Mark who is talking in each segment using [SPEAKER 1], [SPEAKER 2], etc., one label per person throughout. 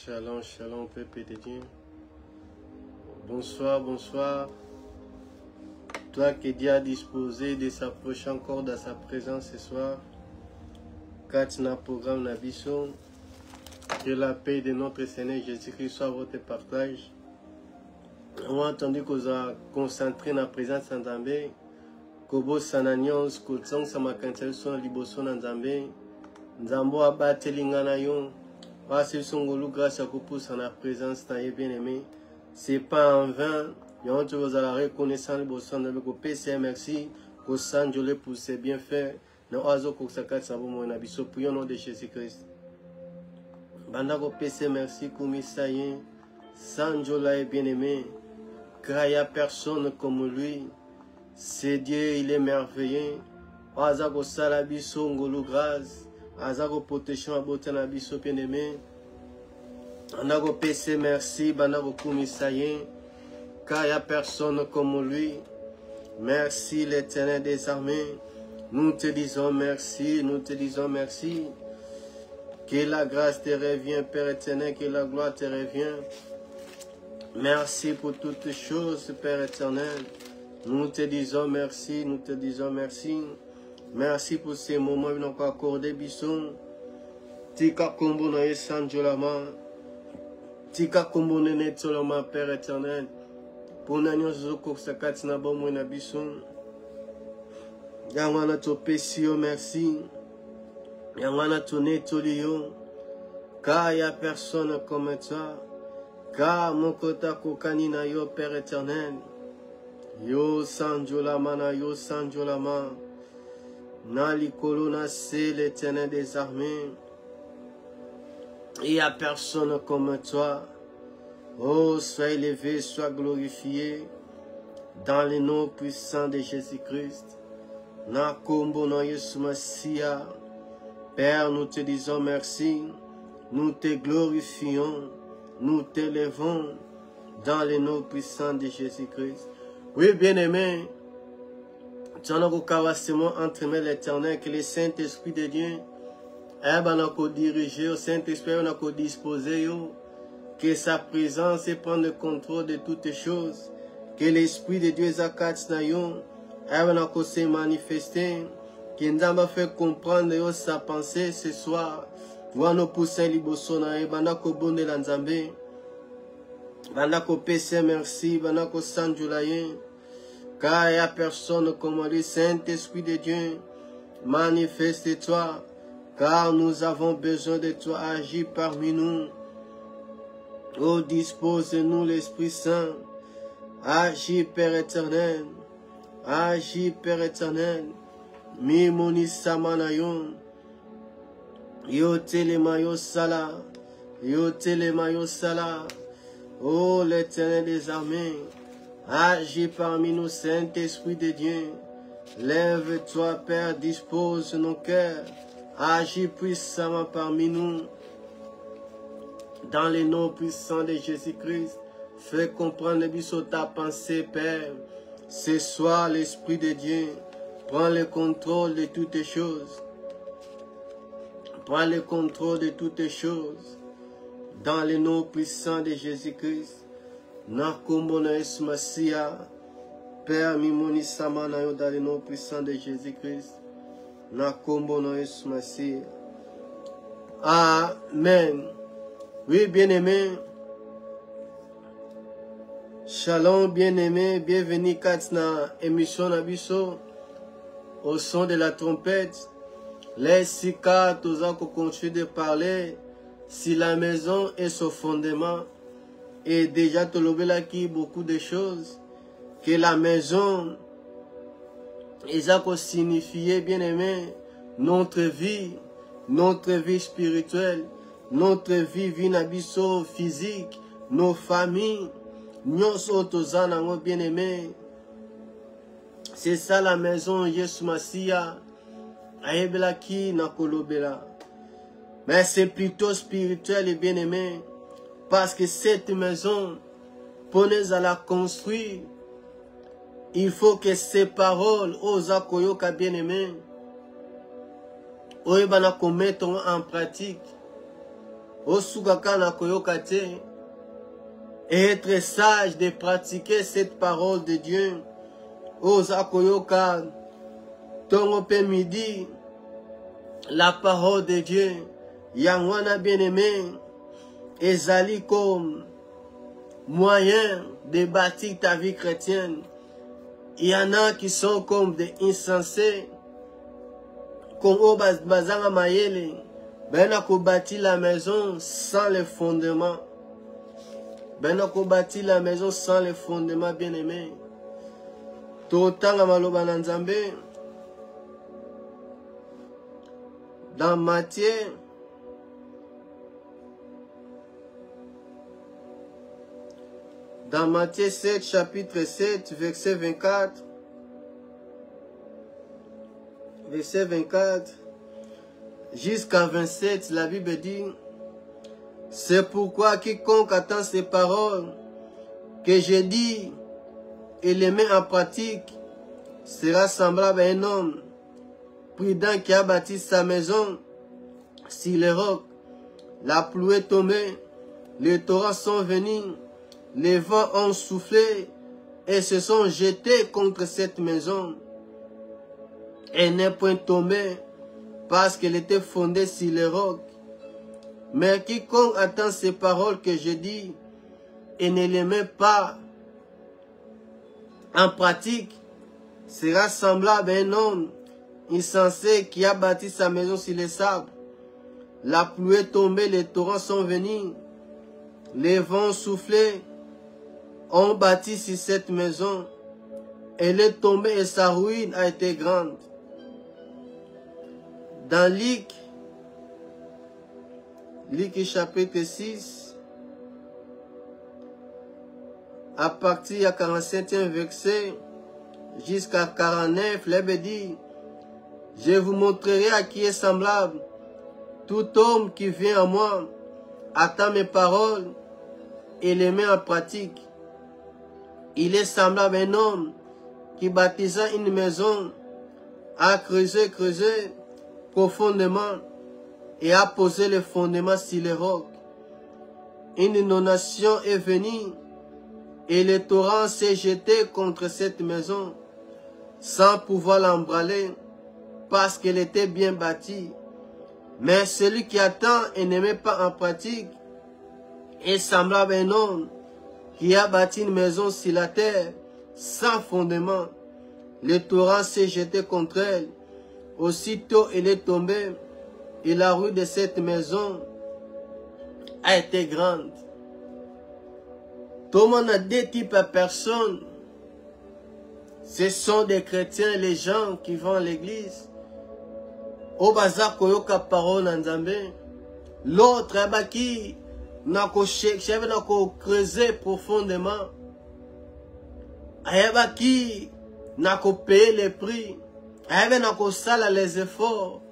[SPEAKER 1] Shalom, shalom, peuple de Dieu. Bonsoir, bonsoir. Toi que Dieu a disposé de s'approcher encore de sa présence ce soir. Katina programme Nabiso. Que la paix de notre Seigneur Jésus-Christ soit votre partage. On a entendu qu'on a concentré dans la présence de Nzambe. Kobo sananions, kotsong samakantel son liboso Nzambe. Nzambo abateli ngana yo. Parce que son grâce à Kopous en la présence de bien aimé. C'est pas en vain. Et on te vous a la reconnaissance de vos sons avec vos PC. Merci. Pour Sanjole pour ses bienfaits. Nous avons Koksakat Sabo Monabiso. Pour au nom de Jésus-Christ. Bandako PC, merci. Koumisaye. Sanjola est bien aimé. Car il n'y a personne comme lui. C'est Dieu, il est merveilleux. Azako Salabiso Ngolo grâce. Azako protection à beauté na biso bien aimé. Anako PC merci, banako kumisaye. Car il n'y a personne comme lui. Merci l'Éternel des armées. Nous te disons merci, nous te disons merci. Que la grâce te revient, Père éternel, que la gloire te revient. Merci pour toutes choses, Père éternel. Nous te disons merci, nous te disons merci. Merci pour ces moments que nous avons accordés, Bisson. Tika kombo na esanjolama. Tika kombo nene toloma, Père éternel. Pour nous zoko sakati na bomo na Bisson. Yangwana to pesio, merci. Yangwana to netolio. Car il n'y a personne comme toi. Car mon kota kokani na yo, Père éternel. Yo sanjolama na yo sanjolama. Nali Kolona, c'est l'Éternel des armées. Il n'y a personne comme toi. Oh, sois élevé, sois glorifié. Dans le nom puissant de Jésus-Christ. Nakombo no Yesu Masia. Père, nous te disons merci. Nous te glorifions. Nous t'élevons. Dans le nom puissant de Jésus-Christ. Oui, bien-aimé. Tu as entre l'Éternel, que le Saint-Esprit de Dieu ait dirigé, au Saint-Esprit ait disposé, que sa présence prenne le contrôle de toutes choses, que l'Esprit de Dieu ait se manifester, que nous avons fait comprendre sa pensée ce soir. Voilà nos poussins libosona, banako bonde l'anzambe, banako pese merci, banako sanjulaye. Car il n'y a personne comme le Saint-Esprit de Dieu. Manifeste-toi, car nous avons besoin de toi. Agis parmi nous. Oh, dispose-nous l'Esprit Saint. Agis, Père éternel. Agis, Père éternel. Mimoni samanayon. Yo telemayo sala. Yo telemayo sala. Oh, l'Éternel des armées. Agis parmi nous, Saint-Esprit de Dieu. Lève-toi, Père, dispose nos cœurs. Agis puissamment parmi nous. Dans le nom puissant de Jésus-Christ. Fais comprendre ta pensée, Père. Ce soir, l'Esprit de Dieu prend le contrôle de toutes choses. Prends le contrôle de toutes choses. Dans le nom puissant de Jésus-Christ. Nakombo na Yesu Masia, Père Mimoni Samana yo dans le nom puissant de Jésus-Christ. Nakombo na Yesu Masia. Amen. Oui, bien-aimé. Shalom, bien-aimé. Bienvenue Katina émission Nabiso. Au son de la trompette. Les sika toza ko continue de parler si la maison est son fondement. Et déjà, tu l'as qui beaucoup de choses. Que la maison, ça signifie, bien aimé, notre vie spirituelle, notre vie nabiso physique, nos familles, nous sommes bien aimé. C'est ça la maison, Yesu Masia, aebela ki na kolobela. Mais c'est plutôt spirituel et bien aimé. Parce que cette maison, pour nous la construire, il faut que ces paroles, aux akoyoka bien-aimés, oye bana mettre en pratique. Osugaka na koyoka te. Et être sage de pratiquer cette parole de Dieu. Osa koyoka. Tongo pe midi. La parole de Dieu. Yangwana bien-aimé. Ezali comme moyen de bâtir ta vie chrétienne. Il y en a qui sont comme des insensés. Comme au bazanga mayele. Ben a bâti la maison sans les fondements. Ben a bâti la maison sans les fondements, bien-aimés. Totanga maloba na Nzambe. Dans Matthieu, dans Matthieu 7, chapitre 7, verset 24, verset 24, jusqu'à 27, la Bible dit, c'est pourquoi quiconque attend ces paroles que j'ai dit et les met en pratique sera semblable à un homme prudent qui a bâti sa maison sur les rocs. La pluie est tombée, les torrents sont venus, les vents ont soufflé et se sont jetés contre cette maison. Elle n'est point tombée parce qu'elle était fondée sur les rocs. Mais quiconque attend ces paroles que je dis et ne les met pas en pratique sera semblable à un homme insensé qui a bâti sa maison sur les sables. La pluie est tombée, les torrents sont venus, les vents ont soufflé, ont bâti sur cette maison. Elle est tombée et sa ruine a été grande. Dans Luc chapitre 6, à partir du 47e verset jusqu'à 49, l'Bible dit, je vous montrerai à qui est semblable. Tout homme qui vient à moi attend mes paroles et les met en pratique. Il est semblable à un homme qui bâtissa une maison, a creusé profondément et a posé les fondements sur les rocs. Une inondation est venue et le torrent s'est jeté contre cette maison sans pouvoir l'embraler parce qu'elle était bien bâtie. Mais celui qui attend et ne met pas en pratique est semblable à un homme qui a bâti une maison sur la terre sans fondement. Le torrent s'est jeté contre elle. Aussitôt elle est tombée et la rue de cette maison a été grande. Tout le monde a deux types de personnes. Ce sont des chrétiens, les gens qui vont à l'église. Au bazar koyoka parole na Nzambe. L'autre qui n'a creusé profondément. Ayaba qui n'a payé les prix. Ayaba n'a sala les efforts.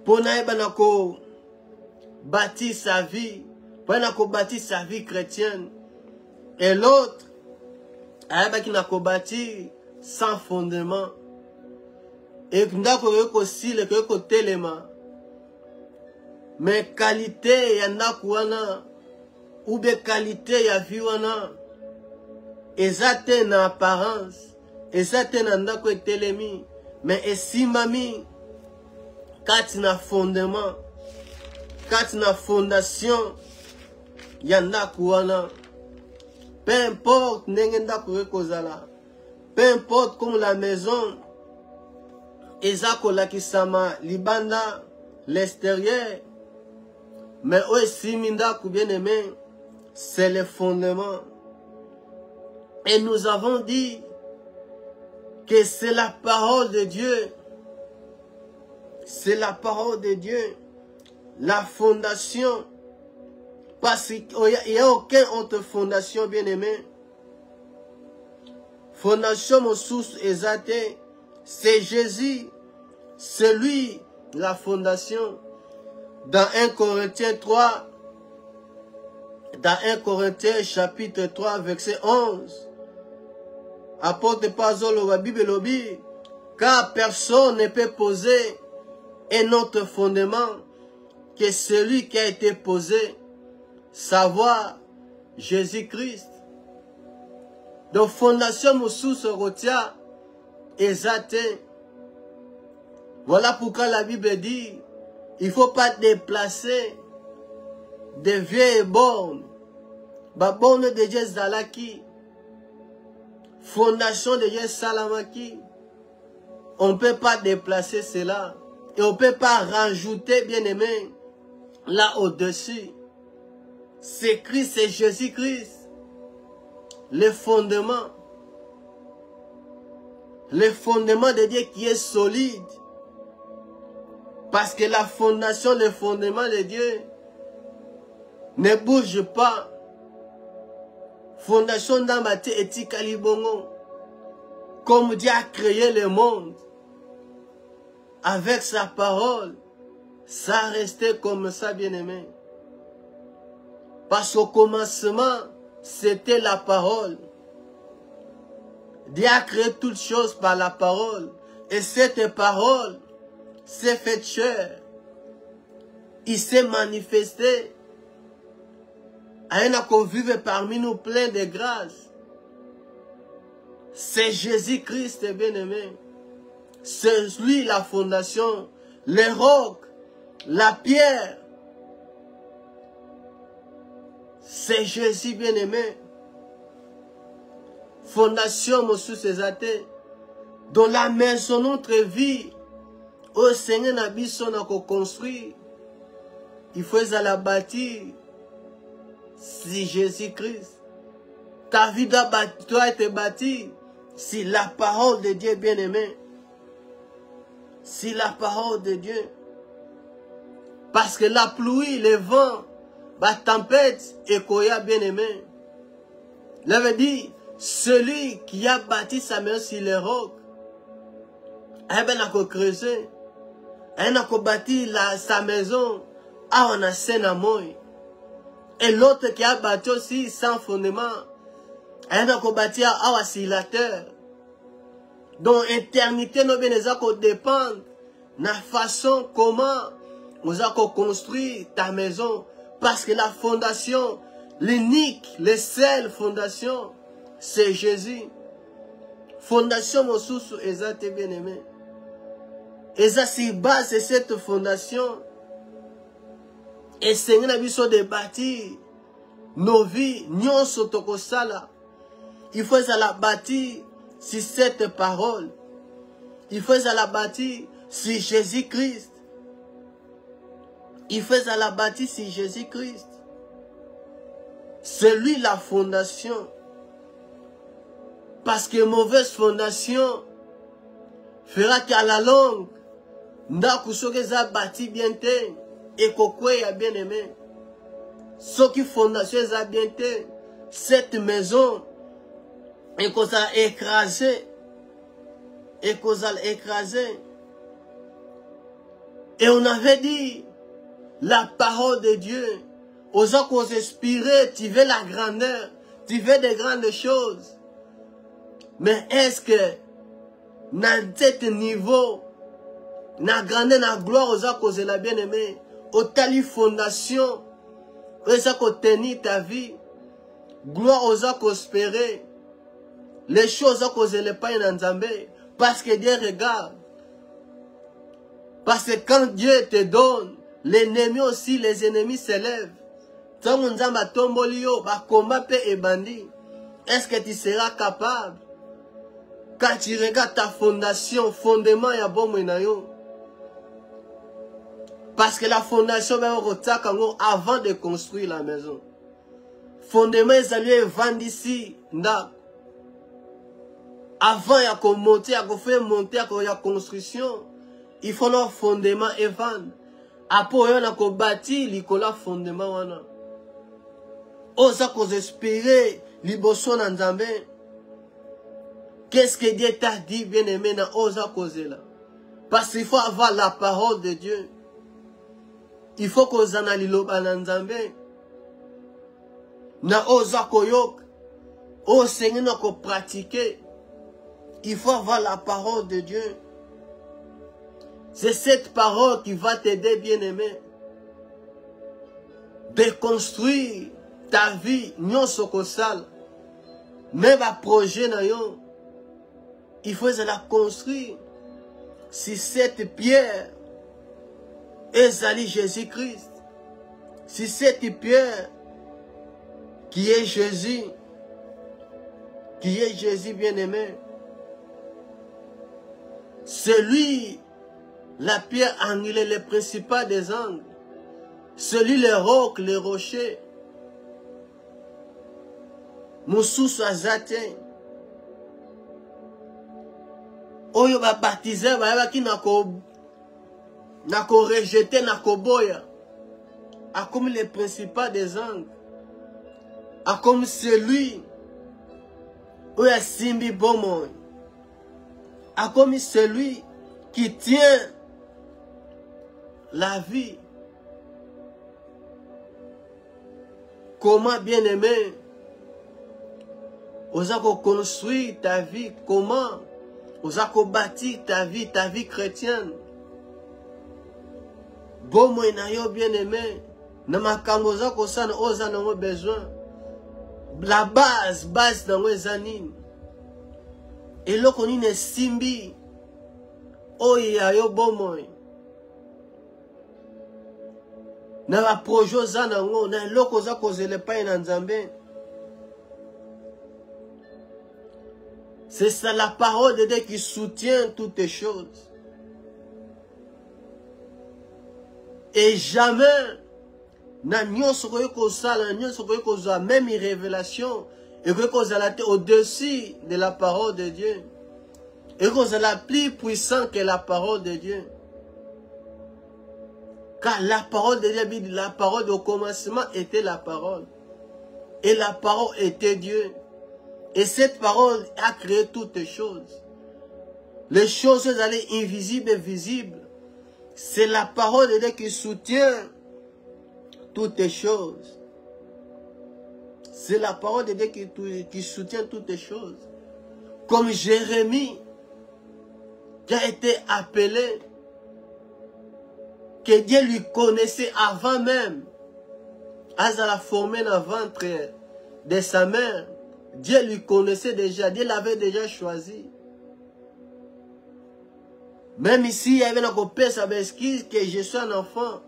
[SPEAKER 1] Pour n'ayaba n'a bâti sa vie. Pour n'a bâti sa vie chrétienne. Et l'autre, ayaba qui n'a bâti sans fondement. Et ndako yoko sile yoko telema. Mais qualité ya ndako wana ou bien qualité ya vie wana ezate na apparence, ezate na ndako etelemi, mais esimami kati na fondement, kati na fondation ya ndako wana. Peu importe ndenge ndako yoko zala, peu importe comme la maison ezako lakisama libanda l'extérieur, mais oesiminda ku bien aimé, c'est le fondement. Et nous avons dit que c'est la parole de Dieu. C'est la parole de Dieu. La fondation. Parce qu'il n'y a aucune autre fondation, bien aimé. Fondation mon source exaltée. C'est Jésus. C'est lui la fondation. Dans 1 Corinthiens 3, dans 1 Corinthiens chapitre 3 verset 11, apôtre Pazolo la Bible lobby, car personne ne peut poser un autre fondement que celui qui a été posé, savoir Jésus-Christ. Donc, fondation Moussou se retient exacté. Voilà pourquoi la Bible dit, il ne faut pas déplacer des vieilles bornes. La borne de Dieu Zalaki, fondation de Dieu Salamaki. On ne peut pas déplacer cela. Et on ne peut pas rajouter, bien aimé, là au-dessus. C'est Christ, c'est Jésus-Christ. Le fondement de Dieu qui est solide. Parce que la fondation, le fondement de Dieu ne bouge pas. Fondation d'Ambate et Tikalibongo. Comme Dieu a créé le monde. Avec sa parole. Ça a resté comme ça, bien-aimé. Parce qu'au commencement, c'était la parole. Dieu a créé toutes choses par la parole. Et cette parole s'est faite chair. Il s'est manifesté. À qu'on vive parmi nous plein de grâce. C'est Jésus-Christ, bien-aimé. C'est lui la fondation, les rocs, la pierre. C'est Jésus, bien-aimé. Fondation, Moussou Césaté. Dans la maison, notre vie, au Seigneur, on a construit. Il faut la bâtir. Si Jésus-Christ, ta vie doit être bâtie si la parole de Dieu bien-aimé. Si la parole de Dieu. Parce que la pluie, le vent, la tempête, et Koya bien-aimé. Là veut dire, celui qui a bâti sa maison sur les rocs, il a creusé, il a bâti sa maison, on a scène à moi. Et l'autre qui a bâti aussi sans fondement, il a bâti sur la terre. Donc, éternité, nous dépend de la façon comment nous avons construit ta maison. Parce que la fondation, l'unique, la seule fondation, c'est Jésus. Fondation, mon sous, exact et bien-aimé. Et ça, c'est base de cette fondation. Et Seigneur a besoin de bâtir nos vies, nous sommes. Il faut la bâtir sur cette parole. Il faut la bâtir sur Jésus-Christ. Il faut la bâtir sur Jésus-Christ. C'est lui la fondation. Parce que mauvaise fondation fera qu'à la longue, n'a bâti bien et qu'au a bien aimé. Ce qui fondation a bien cette maison et qu'on a écrasé. Et qu'on a écrasé. Et on avait dit, la parole de Dieu, aux gens qu'on s'inspirait, tu veux la grandeur, tu veux des grandes choses. Mais est-ce que, dans cet niveau, na grandeur, na gloire aux gens qu'on a bien aimé, au tali fondation, aux gens qu'on tenir ta vie, gloire aux gens qu'on espérait, les choses qu'on n'a pas en Nzambé, parce que Dieu regarde. Parce que quand Dieu te donne, l'ennemi aussi, les ennemis s'élèvent. Tant qu'on a tombolio, ba combat et bandit. Est-ce que tu seras capable? Quand tu regardes ta fondation, fondement ya bon menayo. Parce que la fondation va avant de construire la maison. Fondement ils allaient vendre ici, avant il y a monter, il y a faire monter, il y a construction. Il faut un fondement et vendre. Après, il y a bâti, il y a fondement. Osa qu'on espérait, liboson en Zambé. Qu'est-ce que Dieu t'a dit, bien aimé, dans Osa causer là? Parce qu'il faut avoir la parole de Dieu. Il faut qu'on analyse le Zambé. Na Osa koyok. Oh Seigneur, nous qu'on pratiquer. Il faut avoir la parole de Dieu. C'est cette parole qui va t'aider, bien-aimé. de construire ta vie, nyonso kosala. Même un projet, il faut la construire si cette pierre est Jésus-Christ. Si cette pierre qui est Jésus bien-aimé, c'est lui, la pierre angulaire, le principal des angles, celui les rocs, les rochers, mosusu azate, oyo ba baptisé ba ki nako rejeter nako boya, a comme le principal des angles, a comme celui où a simbi bomon, a comme celui qui tient la vie. Comment, bien aimé, vous avez construit ta vie? Comment vous avez bâti ta vie chrétienne? Bon, moi, bien aimé, na makambo za ko sana oza nango besoin. La base dans les animes. Et là, on a simbi. Oh, il y a yo bon moi. Na la projo za nango, na loko za ko zele pa na Nzambe. C'est ça la parole de Dieu qui soutient toutes les choses. Et jamais, na nyonso koyo ko sala, nyonso koyo ko za même révélation, et koyo ko zala te au-dessus de la parole de Dieu. Et ko zala plus puissant que la parole de Dieu. Car la parole de Dieu, la parole au commencement était la parole. Et la parole était Dieu. Et cette parole a créé toutes les choses. Les choses allaient invisibles et visibles. C'est la parole de Dieu qui soutient toutes les choses. C'est la parole de Dieu qui soutient toutes les choses. Comme Jérémie, qui a été appelé, que Dieu lui connaissait avant même, à la formée dans le ventre de sa mère. Dieu lui connaissait déjà, Dieu l'avait déjà choisi. Même ici, il y avait un père sa excuse que je suis un enfant.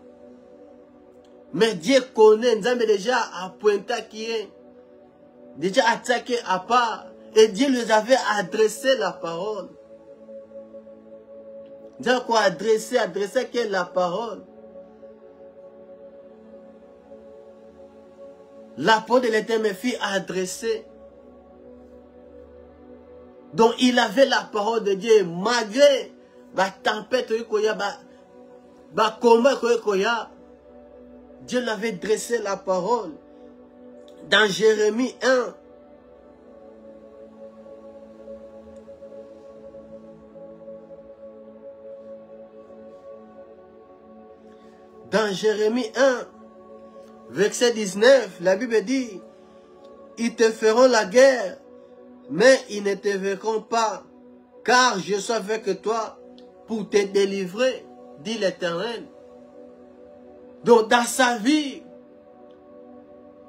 [SPEAKER 1] Mais Dieu connaît, nous avons déjà pointé qui est, déjà attaqué à part. Et Dieu lui avait adressé la parole. Dieu a quoi adressé qui est la parole. La parole de l'Éternel fut adressée. Donc il avait la parole de Dieu malgré la tempête, la combat, Dieu l'avait dressé la parole. Dans Jérémie 1. Dans Jérémie 1, verset 19, la Bible dit, ils te feront la guerre, mais ils ne te verront pas, car je suis avec toi pour te délivrer, dit l'Éternel. Donc dans sa vie,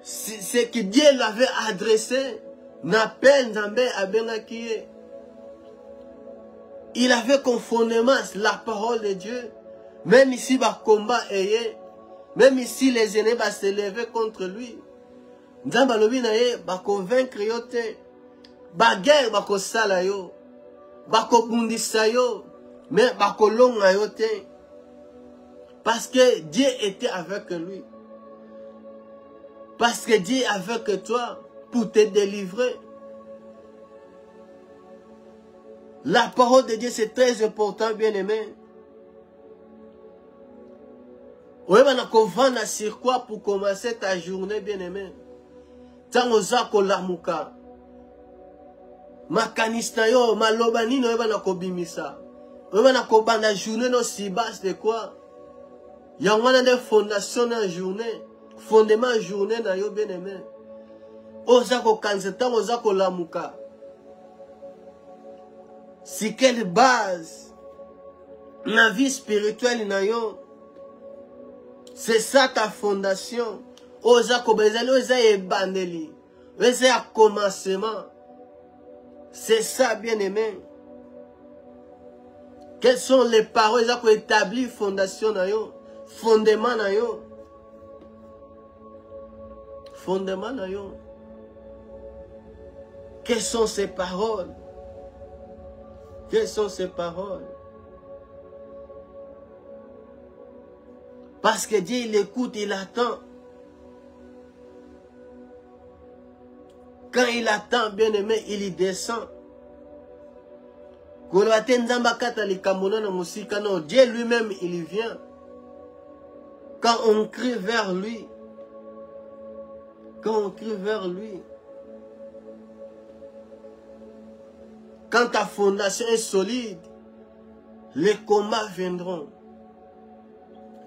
[SPEAKER 1] ce que Dieu l'avait adressé, n'appelle Nzambe Abenakie. Il avait conformément la parole de Dieu. Même ici, le combat est, même ici, les ennemis vont se lever contre lui. Nzambe va convaincre yote. La guerre va kosala yo. Va kobundisa yo. Mais va kolonga yote. Parce que Dieu était avec lui. Parce que Dieu est avec toi pour te délivrer. La parole de Dieu, c'est très important, bien aimé. Oui, on va sur quoi pour commencer ta journée, bien aimé. Tango zako lamuka. Makanista yo, malobani no eba na kobimisa. Eba na kobanda journée no si basse de quoi? Yangwana de fondation na journée. Fondement journée na yo, bien aimé. Ozako kanzeta, ozako lamuka. Si quelle base la vie spirituelle na yo, c'est ça ta fondation. Oza kobezali, oza ebandeli. Oza à commencement. C'est ça, bien-aimé. Quelles sont les paroles qui ont établi fondation na yo? Fondement na yo? Fondement na yo? Quelles sont ces paroles? Quelles sont ces paroles? Parce que Dieu, il écoute, il attend. Quand il attend, bien aimé, il y descend. Dieu lui-même, il y vient. Quand on crie vers lui, quand ta fondation est solide, les combats viendront.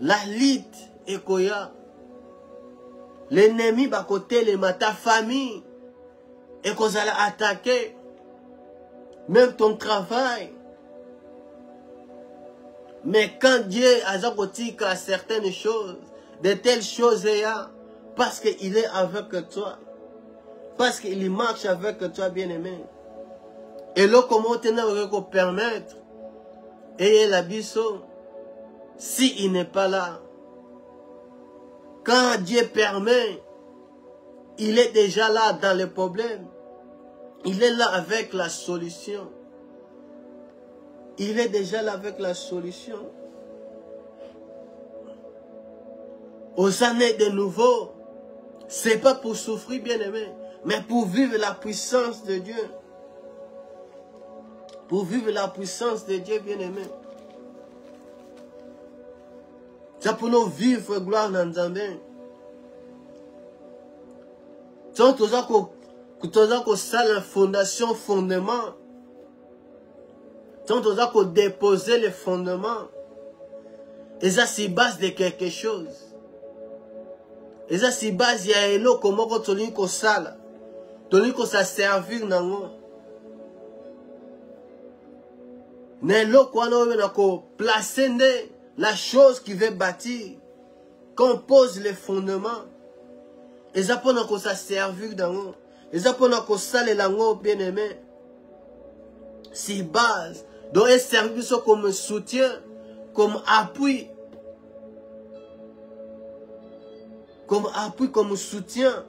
[SPEAKER 1] La lutte est koya. L'ennemi va côté ta famille et qu'on allait attaquer. Même ton travail. Mais quand Dieu a dit à certaines choses, de telles choses, parce qu'il est avec toi. Parce qu'il marche avec toi, bien-aimé. Et là, comment tu peux permettre? Et l'abisso, s'il n'est pas là. Quand Dieu permet, il est déjà là dans les problèmes. Il est là avec la solution. Il est déjà là avec la solution. Aux années de nouveau, ce n'est pas pour souffrir, bien-aimé, mais pour vivre la puissance de Dieu. Pour vivre la puissance de Dieu, bien-aimé. C'est pour nous vivre gloire dans Nzambe. C'est pour ça la fondation, fondement. C'est pour ça qu'on déposer les fondements. Et ça, c'est base de quelque chose. Et ça, c'est base, il y a un lot comment on dit qu'on sale. On dit qu'on s'est servi dans nous. Mais l'eau qu'on a placé la chose qui veut bâtir. Qu'on pose les fondements. Et ça, pour qu'on s'est servi dans nous. Et ça, pour qu'on sale l'ango bien aimé. C'est base. Donc, un service comme soutien, comme appui. Comme appui, comme soutien.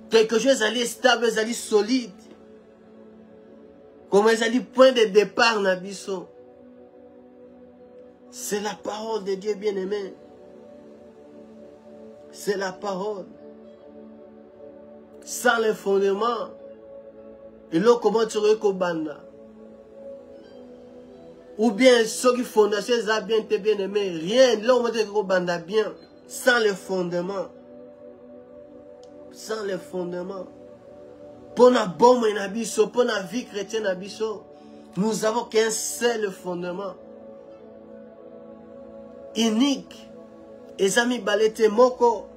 [SPEAKER 1] Quelque chose d'aller stable, d'aller solide. Comme d'aller point de départ, Nabiso. C'est la parole de Dieu bien-aimé. C'est la parole. Sans les fondements. Et là, comment tu recobanda? Ou bien, ceux qui fondation, ça bien été bien aimé. Rien, là, on va dire recobanda bien. Sans les fondements. Sans les fondements. Pour la bombe et nabiso, pour la vie chrétienne nabiso, nous avons qu'un seul fondement. Unique. Et amis balete moko.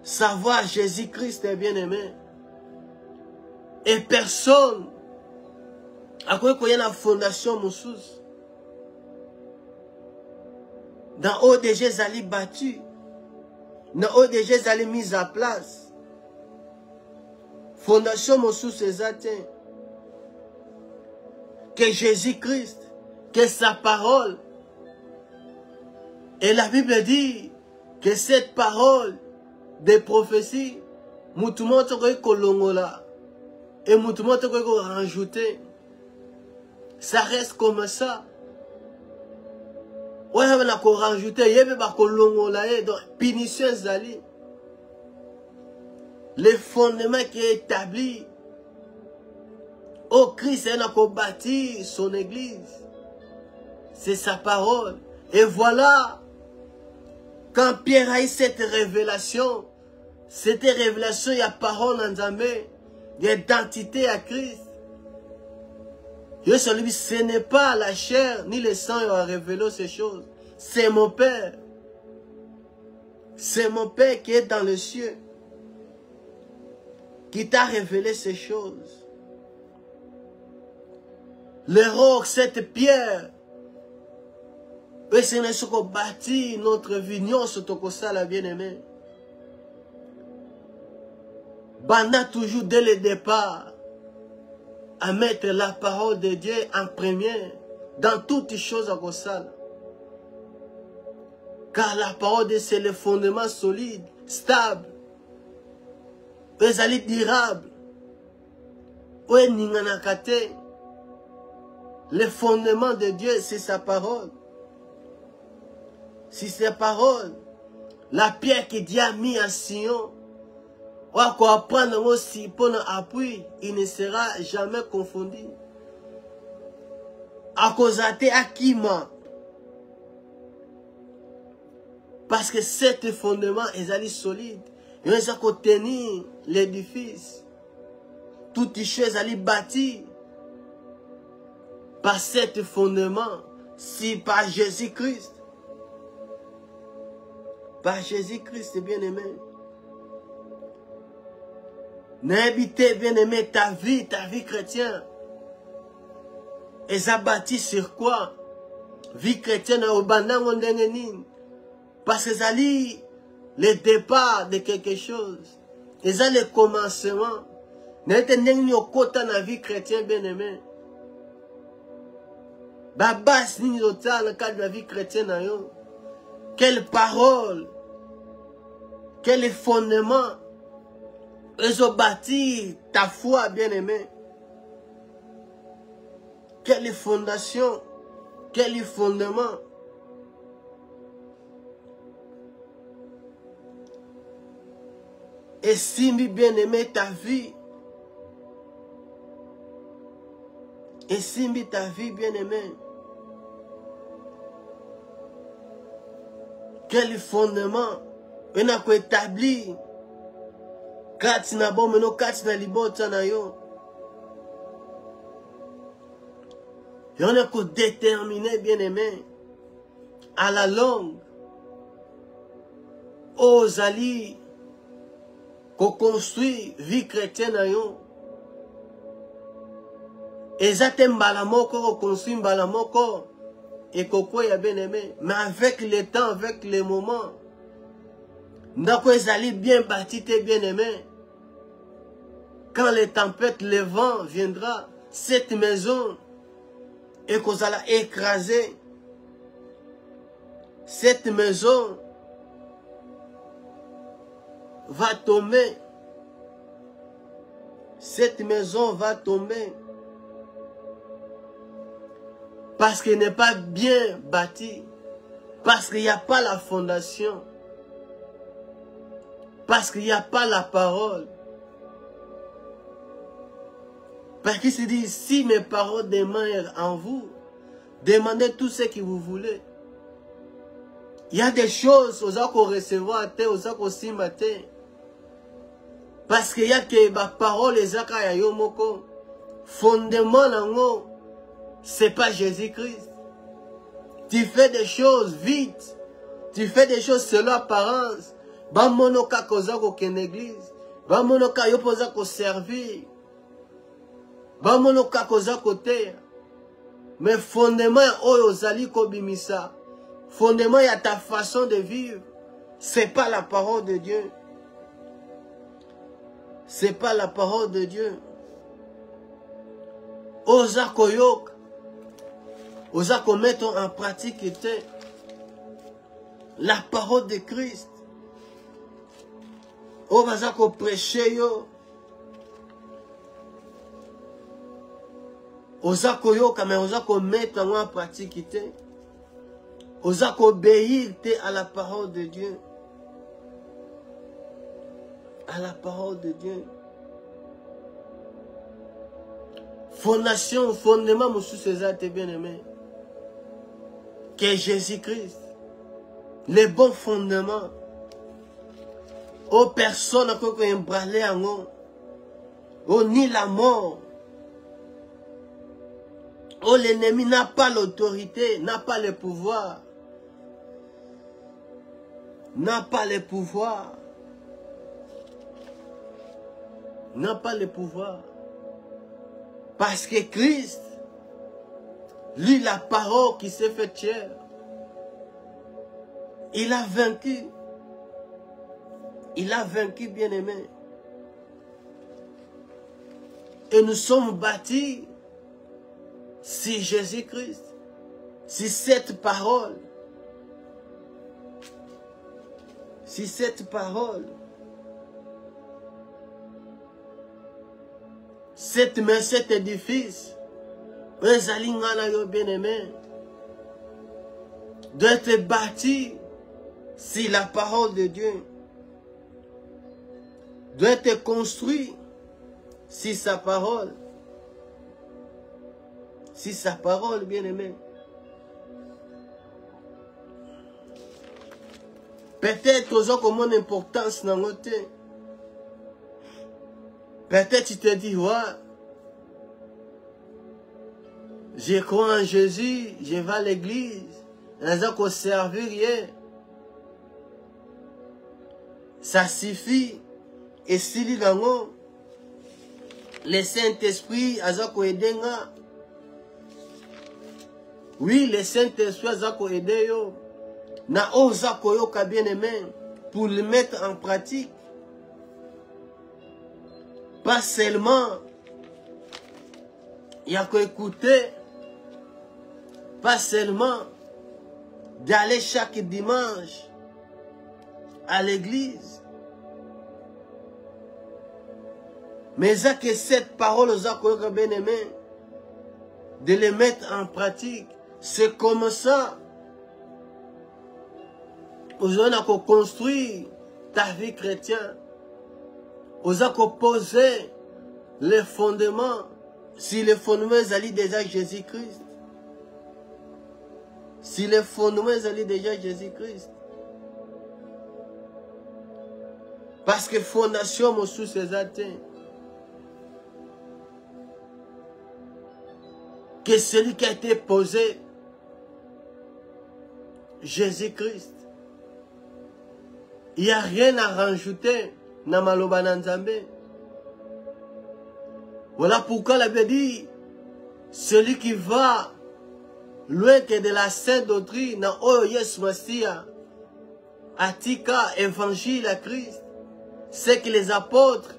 [SPEAKER 1] Savoir Jésus-Christ est bien aimé. Et personne. À quoi il y a la fondation Moussous. Dans ODG Zali battu. Dans ODG Zali mise à place. Fondation Moussous est atteint. Que Jésus-Christ, que sa parole. Et la Bible dit que cette parole des prophéties, moutoumon te kolongola. Et moutoumon te rajouter. Ça reste comme ça. Ouais, on a rajouté, il y a kolongola, donc punition zali. Le fondement qui est établi. Oh Christ, il a bâti son église. C'est sa parole. Et voilà. Quand Pierre a eu cette révélation, il y a parole en Nzambe, d'identité à Christ. Ce n'est pas la chair ni le sang qui a révélé ces choses. C'est mon Père. C'est mon Père qui est dans le ciel, qui t'a révélé ces choses. Le roc, cette pierre, Et c'est ce qu'on bâtit notre vie, nous sommes la bien-aimé. Banda toujours dès le départ à mettre la parole de Dieu en premier dans toutes les choses à Gossal. Car la parole de Dieu c'est le fondement solide, stable, et durable. Le fondement de Dieu c'est sa parole. Si sa parole, la pierre que Dieu a mis en Sion, on va apprendre aussi pour notre appui, il ne sera jamais confondu. À cause de Akima. Parce que cet fondement est solide. Il va tenir l'édifice. Toutes les choses allaient bâties par cet fondement, si par Jésus-Christ. Par Jésus-Christ, bien-aimé. N'habitez, bien-aimé, ta vie chrétienne. Et ça bâtit sur quoi? Vie chrétienne au bandang. Parce que ça lit le départ de quelque chose. Et ça le commencement. N'habitez au côté de la vie chrétienne, bien-aimé. Babas ni dans le cadre de la vie chrétienne. Quelle parole, quel fondement, ils ont bâti ta foi, bien-aimé. Quelle fondation, quel fondement. Et si, bien-aimé, ta vie, et si, ta vie, bien-aimé, quel fondement on a établi quand na bon meno quand na libota na yo et on a déterminé bien-aimé à la longue aux alliés qu'on construit vie chrétienne na yo et ça t'aime balamoko qu'on construit balamoko et Koko est bien aimé. Mais avec le temps, avec les moments, nous allons bien bâti, bien aimé. Quand les tempêtes, le vent viendra, cette maison, et qu'on allons écraser, cette maison va tomber. Cette maison va tomber. Parce qu'elle n'est pas bien bâtie. Parce qu'il n'y a pas la fondation. Parce qu'il n'y a pas la parole. Parce qu'il se dit, si mes paroles demeurent en vous, demandez tout ce que vous voulez. Il y a des choses aux gens qu'on recevoir, aux gens qu'on s'imate. Parce qu'il y a que ma parole, les gens qui ont fondement dans c'est pas Jésus-Christ. Tu fais des choses vite. Tu fais des choses selon l'apparence. Ba monoka koza ko ken église. Ba monoka yo poza ko servir. Ba monoka koza ko terre. Mais fondement oyo zali ko bimisa. Fondement y a ta façon de vivre. C'est pas la parole de Dieu. C'est pas la parole de Dieu. Oza koyok. Osa qu'on mette en pratique était la parole de Christ. Osa qu'on prêche yo. Osa qu'on yo mais osa qu'on mette en pratique était. Osa qu'on obéir à la parole de Dieu. À la parole de Dieu. Fondation, fondement, mon sous-César, t'es bien aimé. Que Jésus-Christ, les bons fondements, aux personnes qui ont embralé en eux, oh, ni la mort, oh, l'ennemi n'a pas l'autorité, n'a pas le pouvoir, n'a pas le pouvoir, n'a pas le pouvoir, parce que Christ, lui, la parole qui s'est fait chair, Il a vaincu. Il a vaincu, bien-aimé. Et nous sommes bâtis sur Jésus-Christ, sur cette parole. Sur cette parole. Cet édifice, bien-aimé, doit être bâti sur la parole de Dieu. Doit être construit sur sa parole. Sur sa parole, bien-aimé. Peut-être aux autres comme une importance dans notre temps. Peut-être tu te dis, ouais, je crois en Jésus, je vais à l'église, les autres ne servent rien. Ça suffit. Et si le Saint-Esprit a aidé. Oui, le Saint-Esprit a aidé. Na oza koyoka bien-aimé pour le mettre en pratique. Pas seulement il y a qu'écouter, pas seulement d'aller chaque dimanche à l'église, mais ça que cette parole aux bien-aimé, de les mettre en pratique. C'est comme ça. Aujourd'hui, on a construit ta vie chrétienne. On a posé les fondements. Si les fondements allaient déjà Jésus-Christ. Si les fondements allaient déjà Jésus-Christ. Parce que fondation, mon sous ces atteints. Que celui qui a été posé, Jésus-Christ. Il n'y a rien à rajouter dans Maloba Nzambe. Voilà pourquoi la Bible dit, celui qui va loin que de la sainte doctrine, dans Oyes Massia, Atika, évangile à Christ, c'est que les apôtres,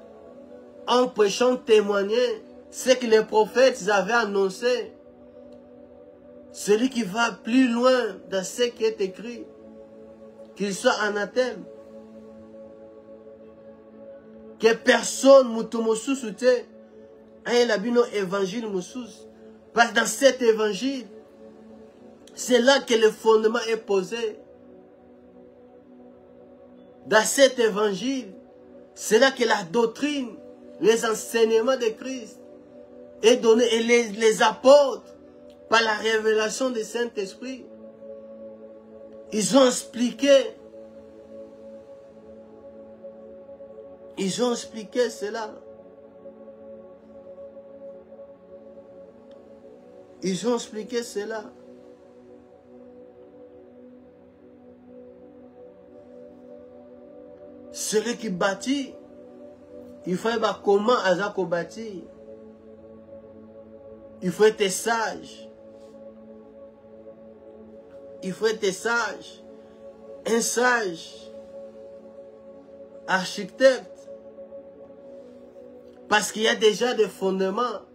[SPEAKER 1] en prêchant, témoigné, c'est que les prophètes avaient annoncé. Celui qui va plus loin dans ce qui est écrit, qu'il soit anathème, que personne mutumosu soutient un labino évangile moussous. Parce que dans cet évangile, c'est là que le fondement est posé. Dans cet évangile, c'est là que la doctrine, les enseignements de Christ est donné et les apôtres, par la révélation du Saint-Esprit, ils ont expliqué. Ils ont expliqué cela. Ils ont expliqué cela. Celui qui bâtit, il faut savoir comment Azako bâtit. Il faut être sage. Il faut être sage. Un sage architecte. Parce qu'il y a déjà des fondements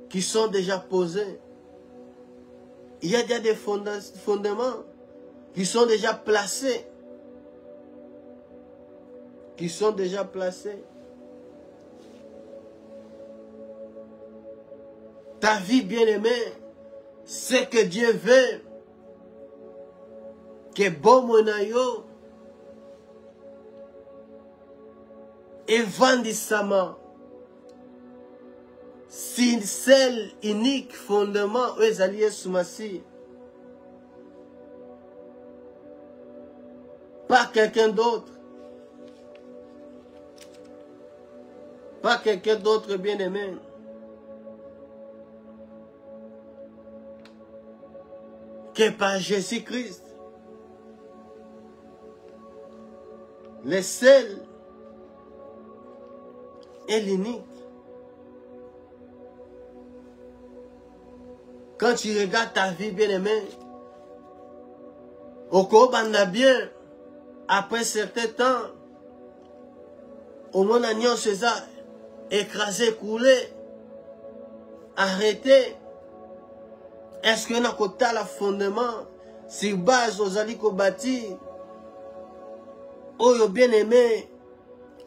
[SPEAKER 1] qui sont déjà posés. Il y a déjà des fondements qui sont déjà placés. Qui sont déjà placés. Ta vie bien-aimée, c'est que Dieu veut que bon monayo et vendissement. C'est le seul unique fondement où les alliés soumassi. Pas quelqu'un d'autre. Pas quelqu'un d'autre bien-aimé. Que par Jésus-Christ. Le seul et l'unique. Quand tu regardes ta vie bien-aimée, Oko banda bien. Après certain temps, au moins l'agneau César écrasé, coulé, arrêté. Est-ce que n'a pas le fondement sur base aux alliés qu'on bâtit, aux bien aimé,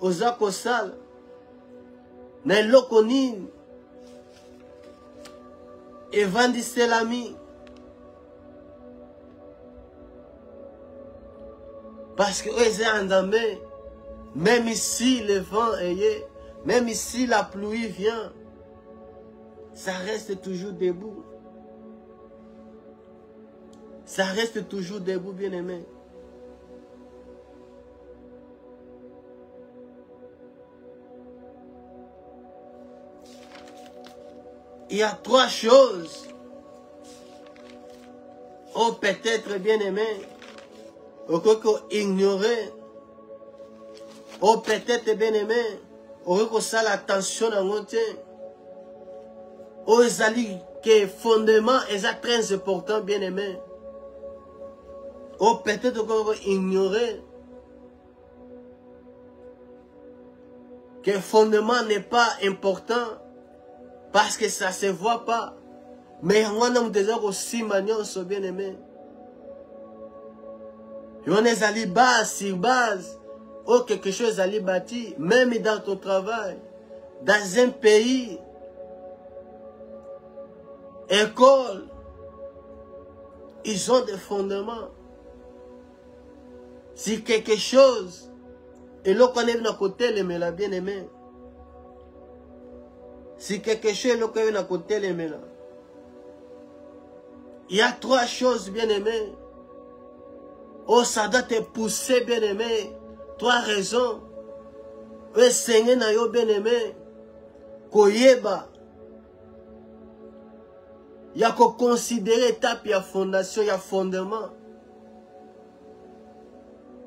[SPEAKER 1] aux akosal, n'a l'okonine, et vendissez l'ami. Parce que eux sont endamés, même ici le vent est, même ici la pluie vient, ça reste toujours debout. Ça reste toujours debout, bien-aimé. Il y a trois choses. Oh, peut-être, bien-aimé, au qu'on ignorer. Oh, peut-être, bien-aimé, au qu'on ça l'attention dans mon temps. Oh, ils que fondement est très important, bien-aimé. Oh, peut-être qu'on va ignorer que le fondement n'est pas important parce que ça ne se voit pas. Mais on a déjà aussi manions bien aimé. On est allé base sur base. Oh, quelque chose allé bâti, même dans ton travail, dans un pays, école, ils ont des fondements. Si quelque chose, et l'on connaît d'un côté, mais la bien-aimé. Si quelque chose, l'on connaît d'un côté, mais là. Il y a trois choses, bien-aimé. Oh, ça doit te pousser, bien-aimé. Trois raisons. Le Seigneur n'a pas bien-aimé. Koyeba. Il y a qu'à considérer étape, il y a fondation, il y a fondement.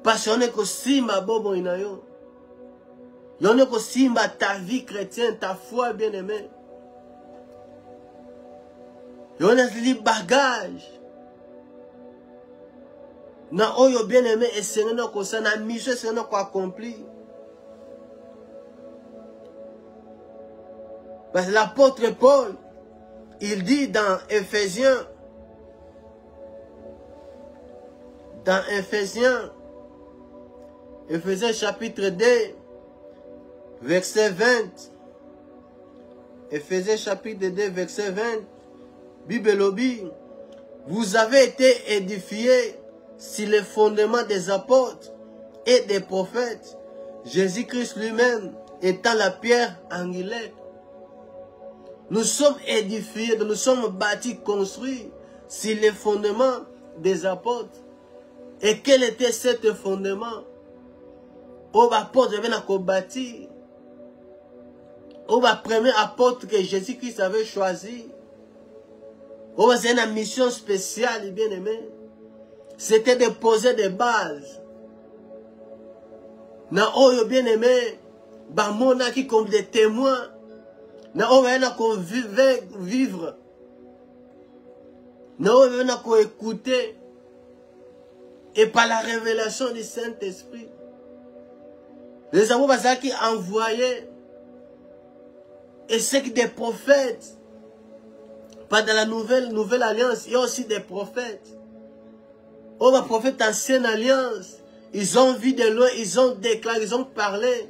[SPEAKER 1] Parce qu'on est que simba bobo inayo. On est que simba ta vie chrétienne, ta foi bien-aimée. On est les bagages. Na oyo bien-aimé et Seigneur ko ça na mission Seigneur ko accompli. Parce que l'apôtre Paul, il dit dans Éphésiens chapitre 2, verset 20. Éphésiens chapitre 2, verset 20. Bible lobby. Vous avez été édifiés sur les fondements des apôtres et des prophètes. Jésus-Christ lui-même étant la pierre angulaire. Nous sommes édifiés, nous sommes bâtis, construits sur les fondements des apôtres. Et quel était ce fondement? Au apôtre avait bâti. Au premier apôtre que Jésus-Christ avait choisi. C'est une mission spéciale, bien aimé. C'était de poser des bases. Na oyo bien aimé, bamona qui comme des témoins. Na oyo na ko vivre. Na oyo na ko écouter. Et par la révélation du Saint-Esprit. Les amours qui envoyaient. Et c'est que des prophètes. Pas dans la nouvelle alliance, il y a aussi des prophètes. Oh, les prophètes ancienne alliance, ils ont vu de loin, ils ont déclaré, ils ont parlé,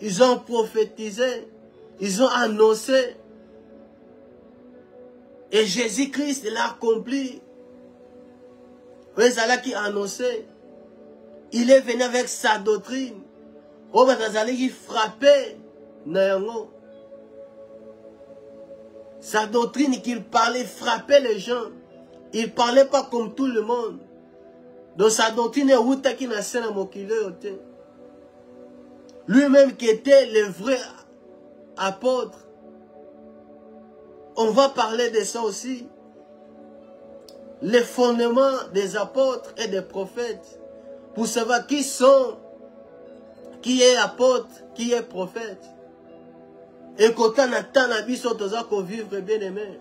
[SPEAKER 1] ils ont prophétisé, ils ont annoncé. Et Jésus-Christ l'a accompli. Oui, c'est là qui a annoncé. Il est venu avec sa doctrine. Oh, mais il frappait. Sa doctrine qu'il parlait frappait les gens. Il ne parlait pas comme tout le monde. Donc sa doctrine est Wutaki na sena mokile yote. Lui-même qui était le vrai apôtre. On va parler de ça aussi. Les fondements des apôtres et des prophètes. Pour savoir qui sont, qui est apôtre, qui est prophète. Et quand on attend la vie sur vivre bien aimé.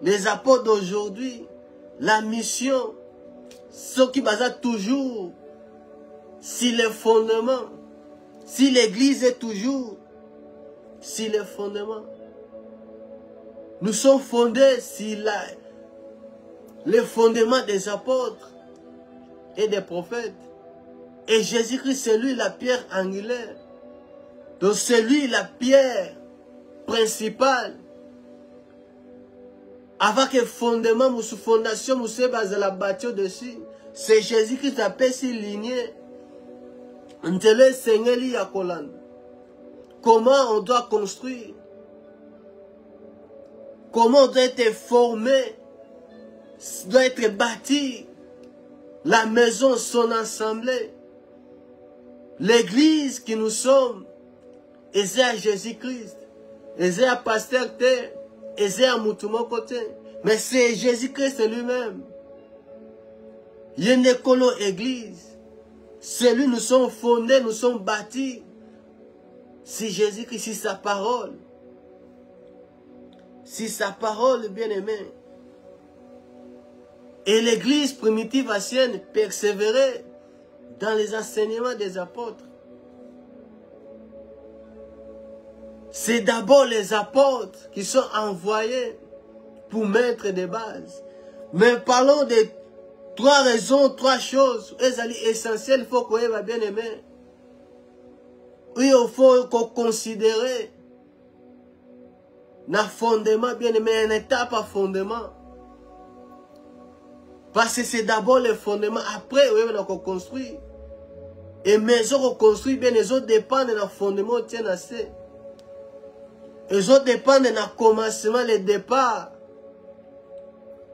[SPEAKER 1] Les apôtres d'aujourd'hui, la mission, Ce qui basa toujours si les fondements, si l'église est toujours si les fondements. Nous sommes fondés sur les fondements des apôtres et des prophètes. Et Jésus-Christ, c'est lui la pierre angulaire. Donc c'est lui la pierre principale. Avec le fondement, sous fondation, nous sommes basés la bâtisse dessus. C'est Jésus-Christ qui appelle si lignée. Comment on doit construire? Comment on doit être formé? Doit être bâti. La maison, son assemblée. L'église que nous sommes. Et c'est à Jésus-Christ. Et c'est à Pasteur Terre. Et c'est à Moutoumon côté. Mais c'est Jésus-Christ lui-même. Il y a une école église. C'est lui, nous sommes fondés, nous sommes bâtis. Si Jésus-Christ, si sa parole. Si sa parole, bien-aimé. Et l'église primitive ancienne persévérait dans les enseignements des apôtres. C'est d'abord les apôtres qui sont envoyés pour mettre des bases. Mais parlons de trois raisons, trois choses essentielles, il faut qu'on ait bien aimé. Oui, il faut qu'on considère un fondement bien aimé, une étape à fondement. Parce que c'est d'abord le fondement, après, oui, on construit. Et maison qu'on construit, bien, les autres dépendent de notre fondement, tiennent assez. Les autres dépendent de notre commencement, le départ.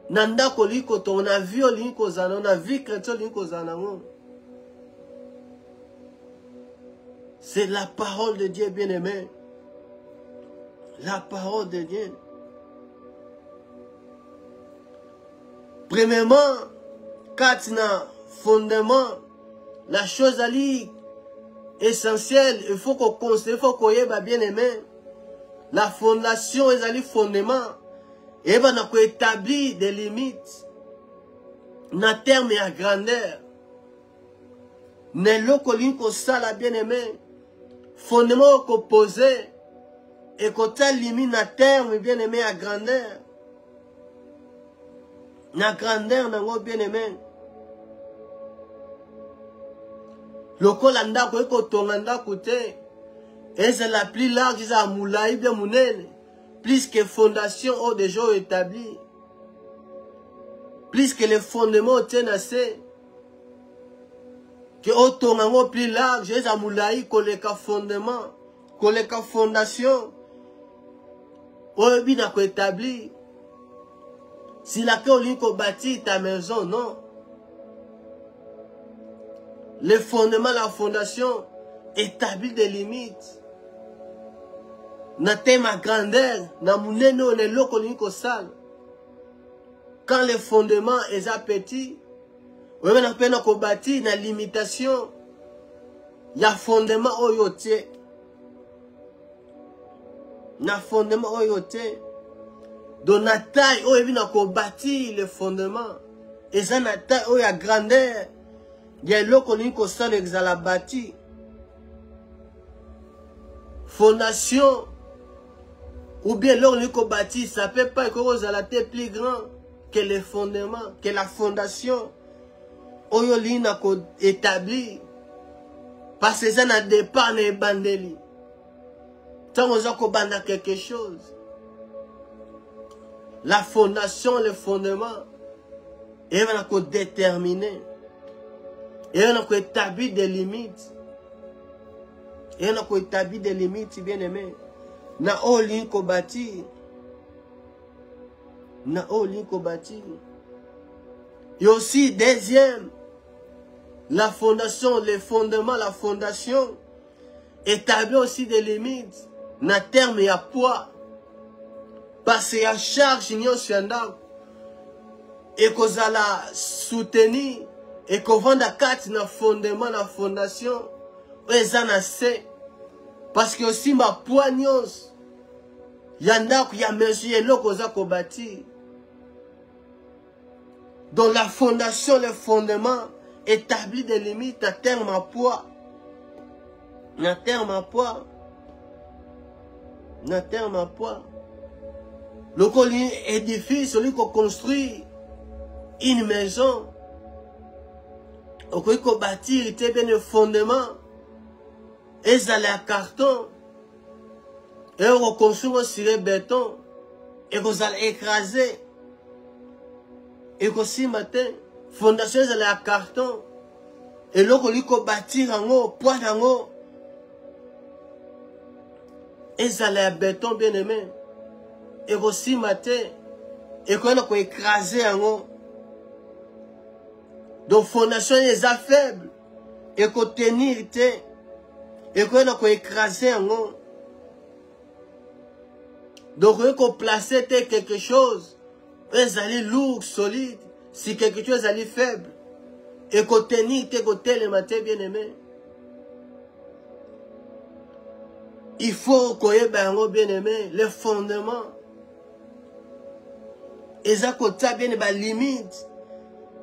[SPEAKER 1] Nanda koliko to on a vu olinko zana, on a vu chrétien olinko zana. C'est la parole de Dieu bien-aimé. La parole de Dieu. Premièrement, quand il y a un fondement, la chose essentielle, il faut qu'on considère, il faut qu'on y ait bien aimé. La fondation est le fondement. Et on a établi des limites. Na terme et à grandeur. Ne l'ocolin ko sala bien aimé. Fondement qu'on posé. Et qu'on t'a limite na terme bien aimé à grandeur. Na grandeur nango bien aimé. Lokola ndako eko tonga ndako te. Et c'est la plus large, c'est à moulaï bien mounene. Plus que fondation ont déjà établi. Plus que les fondements tiennent assez. Que autant plus large, c'est à moulaï qu'on les fondements, qu'on les fondation. On bien établi. Si la colline qu'on bâtit ta maison, non. Les fondements, la fondation établit des limites. Na thème grandeur, na mouneno ne loko liko sal. Quand les fondements est petit, on a peine qu'on bâtit na limitation. Il y a fondement oyote. Na fondement oyote. Donc na taille on a qu'on bâtit les fondements. Et ça na taille on a grandeur. Il y a loko liko sal exala bâti. Fondation. Ou bien l'on bâti, ça ne peut pas être la tête plus grand que les fondements, que la fondation. Oyolina ko établi. Parce que ça n'a départ n'est bandeli. Tant on a banda quelque chose. La fondation, le fondement, et on a déterminé. Et on a établi des limites. Et on a établi des limites, bien aimé. Na olin ko bâti. Na olin ko bâti. Et aussi, deuxième, la fondation, les fondements, la fondation, établit aussi des limites. Na terme et à poids. Parce qu'il y a charge, il y a et qu'on a la soutenir, et qu'on vend la carte na fondement, la fondation, et ça n'a c'est. Parce que aussi ma poignose, il y a un qui a mesuré l'eau qu'on a bâti. Dans la fondation, le fondement établit des limites à terme à poids. À terme à poids. À terme à poids. Le collier édifie, celui qui construit une maison. Au lieu de bâtir, il y a bien le fondement. Et ça les carton. Et on reconstruit sur le béton. Et qu'on allait écraser. Et qu'aussi matin, fondation ça les carton. Et là qu'on lui bâtir en haut, poids en haut. Et ça les béton bien aimé. Et qu'aussi matin, et qu'on a écrasé en haut. Donc fondation est faible. Et qu'on tenir et qu'on a écrasé en haut. Donc qu'on placer quelque chose, ils allaient lourd, solide. Si quelque chose allait faible, et qu'on tenir côté le matin bien aimé. Il faut qu'on ait bien aimé les fondements. Et ça côté bien aimé limite,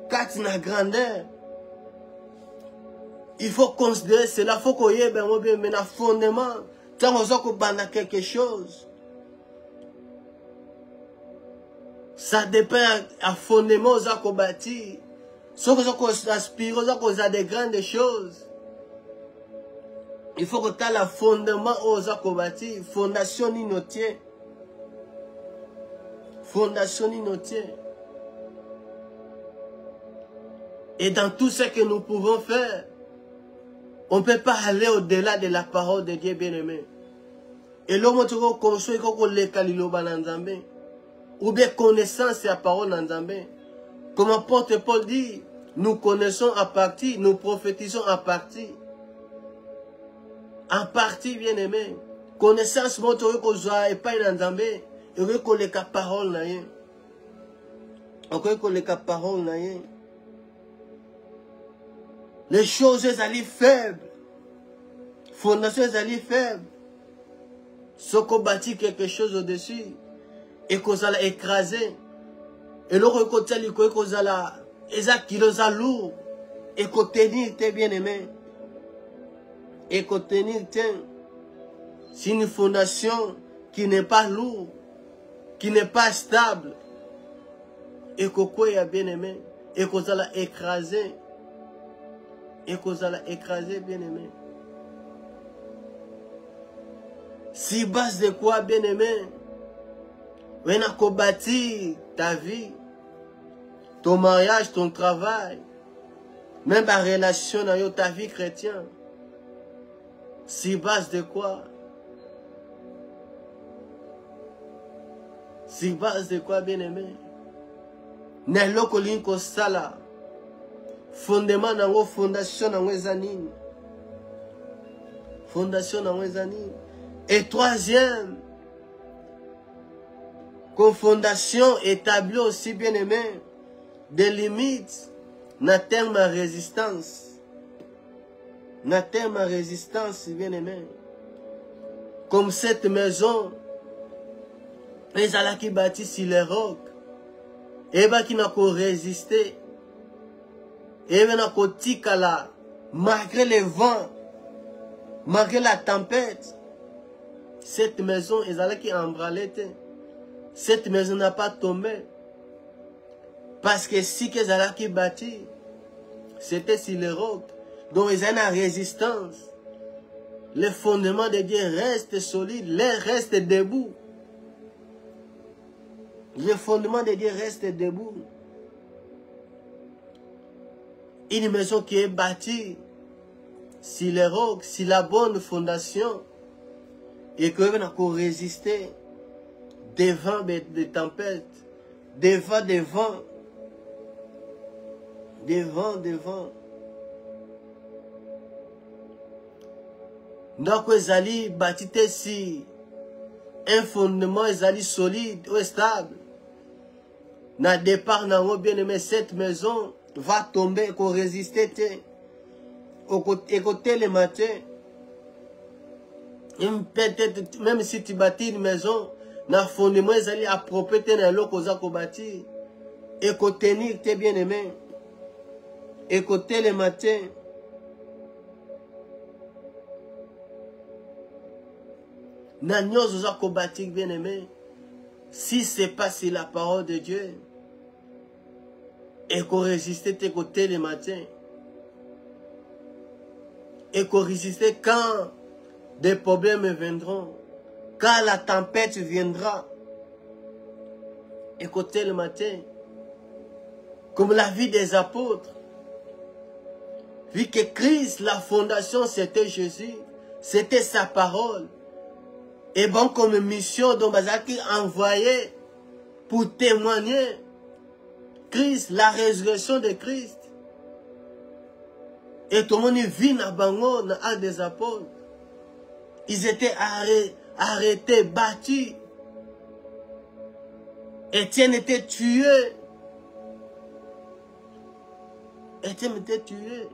[SPEAKER 1] quand il y a grandeur. Il faut considérer cela, il faut qu'on ait bien aimé les fondements. Tant qu'on a quelque chose. Ça dépend à fondement aux qu'on bâtit. Ce qu'on aspire, aux a des grandes choses. Il faut que tu aies le fondement aux qu'on bâtit. Fondation inotier. Fondation inotier. Et dans tout ce que nous pouvons faire, on ne peut pas aller au-delà de la parole de Dieu bien-aimé. Et l'homme qui construit, qu'on les kaliloba nanzambe. Ou bien connaissance et la parole nanzambe. Comme apôtre Paul dit, nous connaissons à partie, nous prophétisons à partie. En partie, bien aimé. Connaissance, montre que vous n'avez pas nanzambe. Et que les parole n'a rien. Que les parole n'a rien. Les choses, elles allaient faibles. Fondation, elles allaient faibles. Ce qu'on bâtit quelque chose au-dessus. Et qu'on allait écraser. Et l'autre côté, qu'on allait, exact, kilos à lourd. Et qu'on tenir, t'es bien aimé. Et qu'on tenir, c'est une fondation qui n'est pas lourde, qui n'est pas stable. Et qu'on a bien aimé. Et qu'on allait écraser. Et qu'on allait écraser, bien aimé. Si base de quoi, bien aimé? On a bâti ta vie, ton mariage, ton travail, même la relation dans ta vie chrétienne. Si base de quoi? Si base de quoi, bien aimé? N'est-ce que l'inko sala, fondement dans vos fondations dans vos anines. Fondation dans vos anines. Et troisième, comme fondation établie aussi bien aimé, des limites, n'a terme à résistance. N'a terme à résistance, bien aimé. Comme cette maison, les Allah qui bâtit sur les rocs, et bien qui n'a qu'à résister, et bien n'a qu'à tikala, malgré les vents, malgré la tempête, cette maison, les Allah qui a embralé. Cette maison n'a pas tombé. Parce que si que Zala qui bâtit, c'était sur les rocs. Donc ils ont une résistance. Le fondement de Dieu reste solide, l'air reste debout. Le fondement de Dieu reste debout. Une maison qui est bâtie sur les rocs, sur la bonne fondation, et que nous avons résisté devant des tempêtes, devant des vents, devant. Donc, ils allaient bâtir si un fondement, ils allaient solide ou stable. Dans le départ, nous bien aimé, cette maison va tomber, qu'on résister, écouter le matin. Peut-être, même si tu bâtis une maison, dans le fondement, ils allaient approprier dans l'eau qu'on a bâti. et qu'on tenir tes bien-aimés. Écoutez le matin. N'agnos vous a combattu bien-aimé. Si ce n'est pas sur la parole de Dieu. Et qu'on résiste tes côtés le matin. Et qu'on résiste quand des problèmes viendront. Quand la tempête viendra. Écoutez le matin. Comme la vie des apôtres. Vu que Christ, la fondation, c'était Jésus. C'était sa parole. Et bon, comme mission, donc, Bazaki envoyé pour témoigner Christ, la résurrection de Christ. Et tout le monde vit dans Bango, dans l'acte des apôtres. Ils étaient arrêtés, battus. Étienne était tué. Étienne était tué.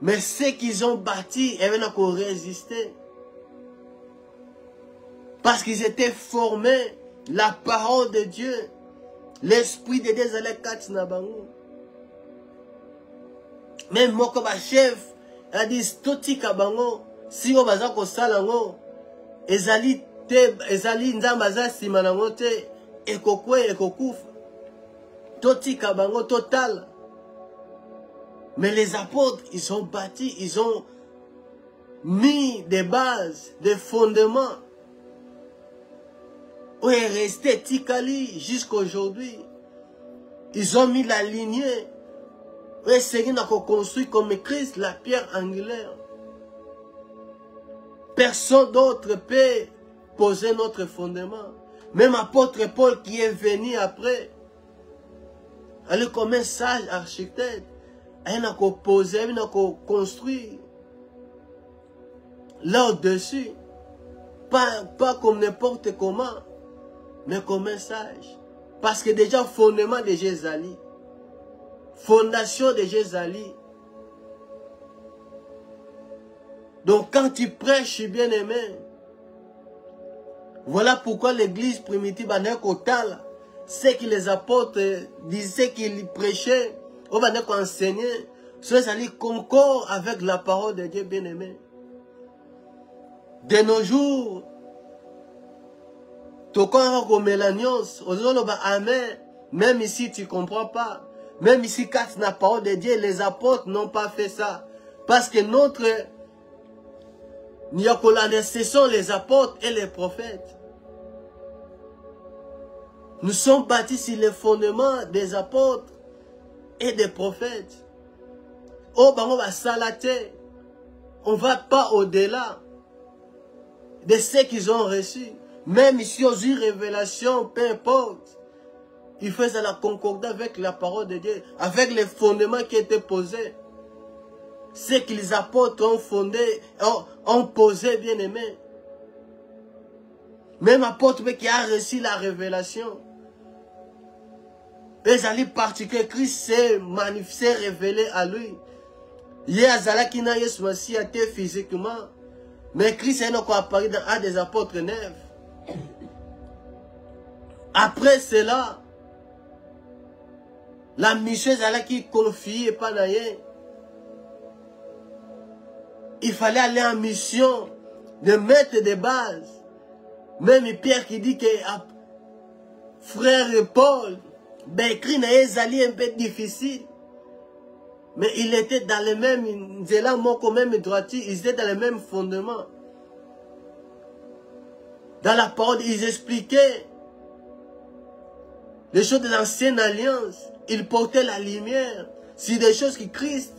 [SPEAKER 1] Mais ceux qu'ils ont bâtis, ils ont résisté. Parce qu'ils étaient formés, la parole de Dieu, l'esprit de Dieu allait catch na bango. Même moi comme chef, il dit stoti kabango, si on va ko salango, ezali nzambaza simanango te, ekokwe ekokufa. Toti kabango total. Mais les apôtres, ils ont bâti, ils ont mis des bases, des fondements. Où est resté Tikali jusqu'à aujourd'hui. Ils ont mis la lignée. Où est Seigneur n'a construit comme Christ la pierre angulaire. Personne d'autre peut poser notre fondement. Même apôtre Paul qui est venu après. Elle est comme un sage architecte. Elle n'a qu'à poser, elle n'a qu'à construire. Là au-dessus. Pas comme n'importe comment. Mais comme un sage. Parce que déjà, fondement de Jézali. Fondation de Jézali. Donc quand tu prêches, bien aimé. Voilà pourquoi l'église primitive en est total. C'est que les apôtres disaient qu'ils prêchaient. On va enseigner. Cela concorde avec la parole de Dieu, bien aimé. De nos jours, amen. Même ici, tu ne comprends pas. Même ici, quand la parole de Dieu, les apôtres n'ont pas fait ça. Parce que notre Nyakolane, ce sont les apôtres et les prophètes. Nous sommes bâtis sur les fondements des apôtres et des prophètes. Oh, ben on va salater. On ne va pas au-delà de ce qu'ils ont reçu. Même ici, aux yeux révélations, peu importe. Ils faisaient la concordance avec la parole de Dieu, avec les fondements qui étaient posés. Ce que les apôtres ont fondé, ont posé, bien aimé. Même apôtre qui a reçu la révélation. Les alliés particuliers, Christ s'est révélé à lui. Il y a Zala qui n'a pas été physiquement. Mais Christ est encore apparu dans un des apôtres 9. Après cela, la mission Zala qui confie pas d'ailleurs. Il fallait aller en mission de mettre des bases. Même Pierre qui dit que frère Paul, ben écrit n'a un peu difficile. Mais il était dans les mêmes, même droitier, ils étaient dans les mêmes fondements. Dans la parole, ils expliquaient les choses de l'ancienne alliance. Ils portaient la lumière sur des choses que Christ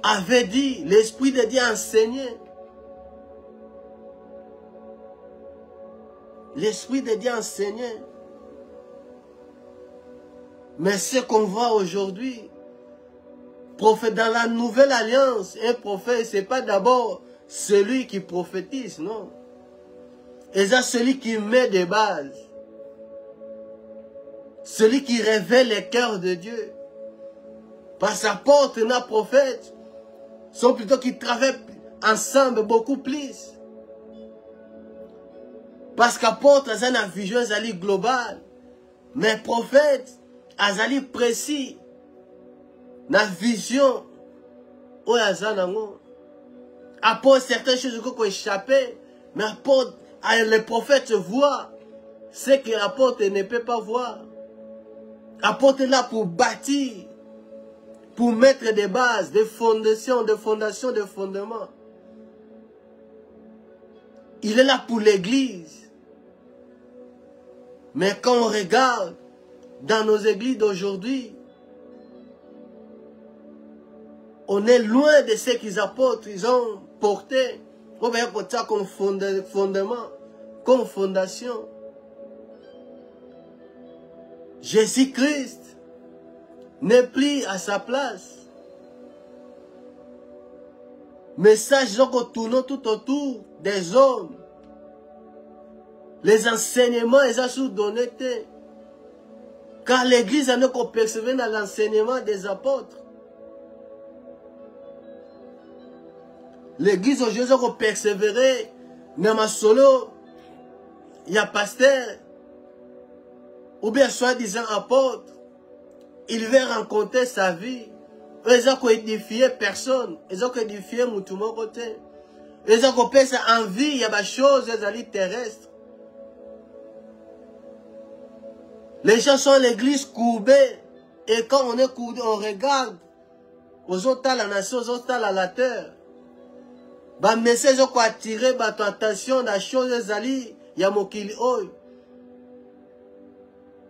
[SPEAKER 1] avait dit, l'Esprit de Dieu enseignait. L'Esprit de Dieu enseignait. Mais ce qu'on voit aujourd'hui, prophète dans la nouvelle alliance, un prophète, ce n'est pas d'abord celui qui prophétise, non. Et c'est celui qui met des bases. Celui qui révèle les cœurs de Dieu. Parce qu'apôtre et prophète sont plutôt qui travaillent ensemble beaucoup plus. Parce qu'apôtre a une vision globale. Mais prophète, azali précis. Na vision. Où azanango. Apporte certaines choses qui ont échappé. Mais apporte, le prophète voit. Ce qu'il apporte ne peut pas voir. Apporte là pour bâtir. Pour mettre des bases, des fondations, des fondements. Il est là pour l'église. Mais quand on regarde dans nos églises d'aujourd'hui, on est loin de ce qu'ils apportent, ils ont porté. On va porter ça comme fondement, comme fondation. Jésus-Christ n'est plus à sa place. Message donc tournant tout autour des hommes. Les enseignements, ils ont sous donné. Car l'église a qu'on percevait dans l'enseignement des apôtres. L'église aujourd'hui qu'on persévérait dans ma solo, il y a pasteur, ou bien soi-disant apôtre. Il veut rencontrer sa vie. Ils ont édifié personne. Ils ont édifié tout mon côté. Ils ont coupé sa envie. Il y a des choses terrestres. Les gens sont à l'église courbés. Et quand on est courbé, on regarde aux autres à la nation, aux autres à la terre. Les messages ont attiré ton attention dans les choses. Il y a mon kili.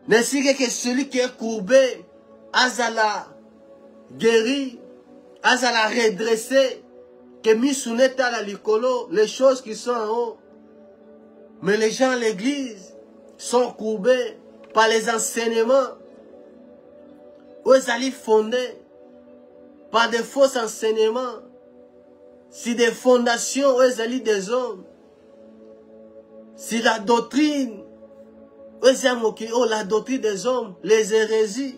[SPEAKER 1] N'est-ce que celui qui est courbé, azala guéri, azala redressé, que misounet à la licolo, les choses qui sont en haut. Mais les gens à l'église sont courbés par les enseignements. Où ils allaient fonder par des faux enseignements. Si des fondations où ils allaient des hommes. Si la doctrine, où ils allaient la doctrine des hommes, les hérésies.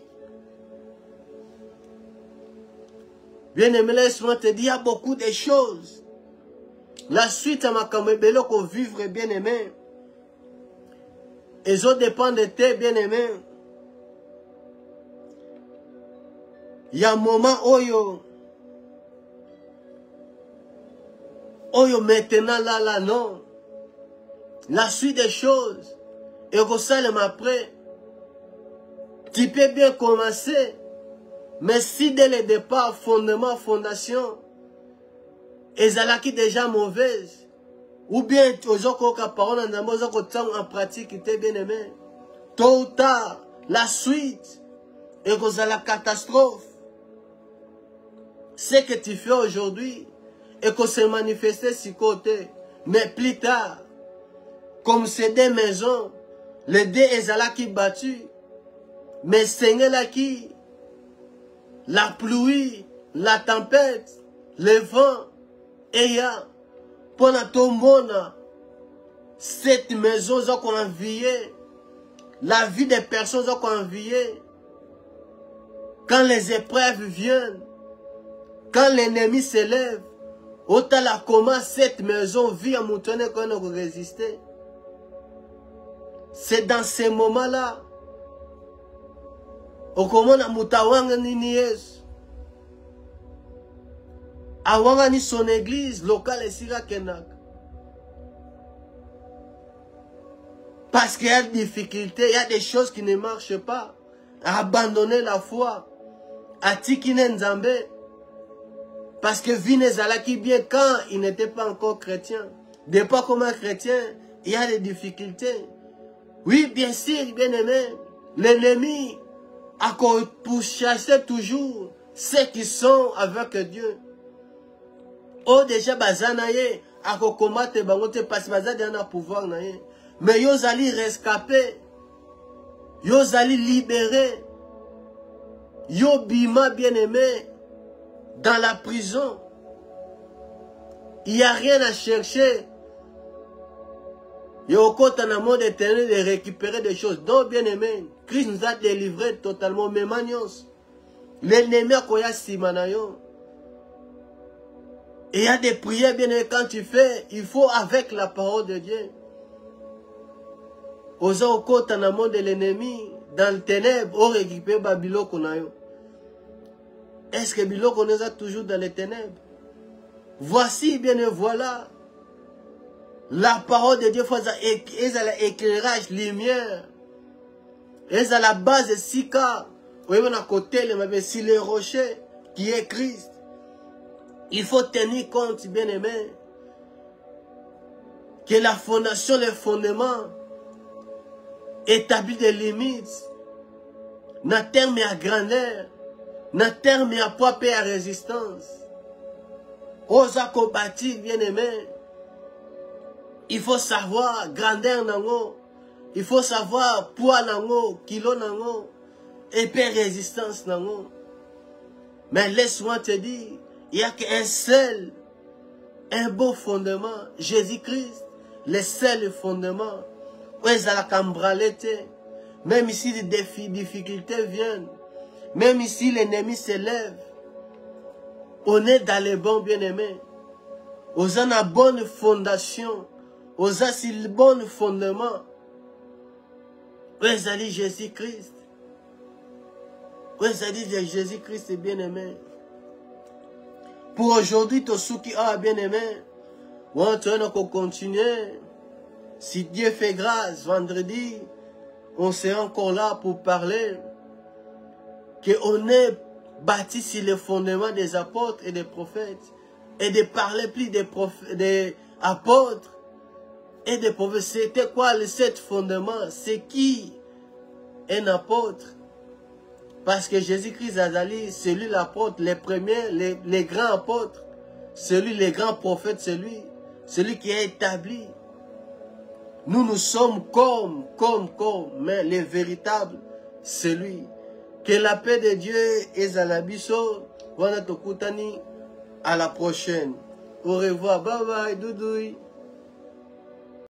[SPEAKER 1] Bien-aimé, laisse-moi te dire, il y a beaucoup de choses. La suite à ma camébélo qu'on vivre, bien-aimé. Et ça dépend de tes bien-aimés. Il y a un moment où maintenant, là, non. La suite des choses. Et que ça, après, tu peux bien commencer. Mais si dès le départ, fondement, fondation, ils qui déjà mauvaise, ou bien aux autres parole en pratique, bien aimé, tôt ou tard, la suite, et que ça la catastrophe, ce que tu fais aujourd'hui, et que c'est manifesté sur côté, mais plus tard, comme c'est des maisons, les deux qui battus, mais Seigneur là qui, la pluie, la tempête, le vent, et il y a, pendant tout le monde, cette maison qu'on a enviée, la vie des personnes qu'on a enviées, quand les épreuves viennent, quand l'ennemi s'élève, autant la comment cette maison vit à montagne qu'on a résisté. C'est dans ces moments-là, au comment na mutawanga nini Yesu. Awanga ni son église locale et sira kenak. Parce qu'il y a des difficultés, il y a des choses qui ne marchent pas. Abandonner la foi. Atikine Nzambe. Parce que Vinezalaki bien quand il n'était pas encore chrétien. Des pas comme un chrétien, il y a des difficultés. Oui, bien sûr, bien aimé. L'ennemi a pour chasser toujours ceux qui sont avec Dieu. Oh, déjà, bazanaye, a combattre bangote parce que bazanaye a pouvoir naye. Mais ils allaient rescaper, ils allaient libérer, ils bima bien aimé dans la prison. Il n'y a rien à chercher. Il y a au côté dans le monde éternel de récupérer des choses. Donc, bien aimé, Christ nous a délivrés totalement. Mais manios, l'ennemi a koya simanayo. Et il y a des prières, bien aimé, quand tu fais, il faut avec la parole de Dieu. Aux au côté dans le monde de l'ennemi, dans le ténèbre, on récupère Babylone qu'on a eu. Est-ce que Babylone qu'on est toujours dans les ténèbres? Voici, bien et voilà. La parole de Dieu, elle a l'éclairage, lumière. Elle a la base de Sika. Vous voyez, à côté, sur le rocher qui est Christ. Il faut tenir compte, bien aimé, que la fondation, les fondements, établit des limites. Dans terme à grandeur, dans terme à poids et à résistance. Osa combattre, bien aimé. Il faut savoir grandeur nango. Il faut savoir poids nango, kilo nango, épée résistance nango. Mais laisse-moi te dire, il n'y a qu'un seul, un beau fondement, Jésus-Christ, le seul fondement. Où est-ce la cambralette? Même ici les difficultés viennent, même ici l'ennemi s'élève, on est dans les bons bien-aimés. On a une bonne fondation, on a un bon fondement. Où est-ce dit Jésus-Christ? Où est-ce dit Jésus-Christ bien-aimé? Pour aujourd'hui, tout ce qui a bien-aimé, on va continuer. Si Dieu fait grâce, vendredi, on sera encore là pour parler qu'on est bâti sur le fondement des apôtres et des prophètes et de parler plus des apôtres et des prophètes. C'était quoi le sept fondements? C'est qui un apôtre? Parce que Jésus-Christ Azali, c'est lui l'apôtre, les premiers, les grands apôtres, celui, les grands prophètes, celui qui est établi. Nous sommes comme, mais les véritables, c'est lui. Que la paix de Dieu est à la biso. À la prochaine. Au revoir. Bye bye. Doudoui.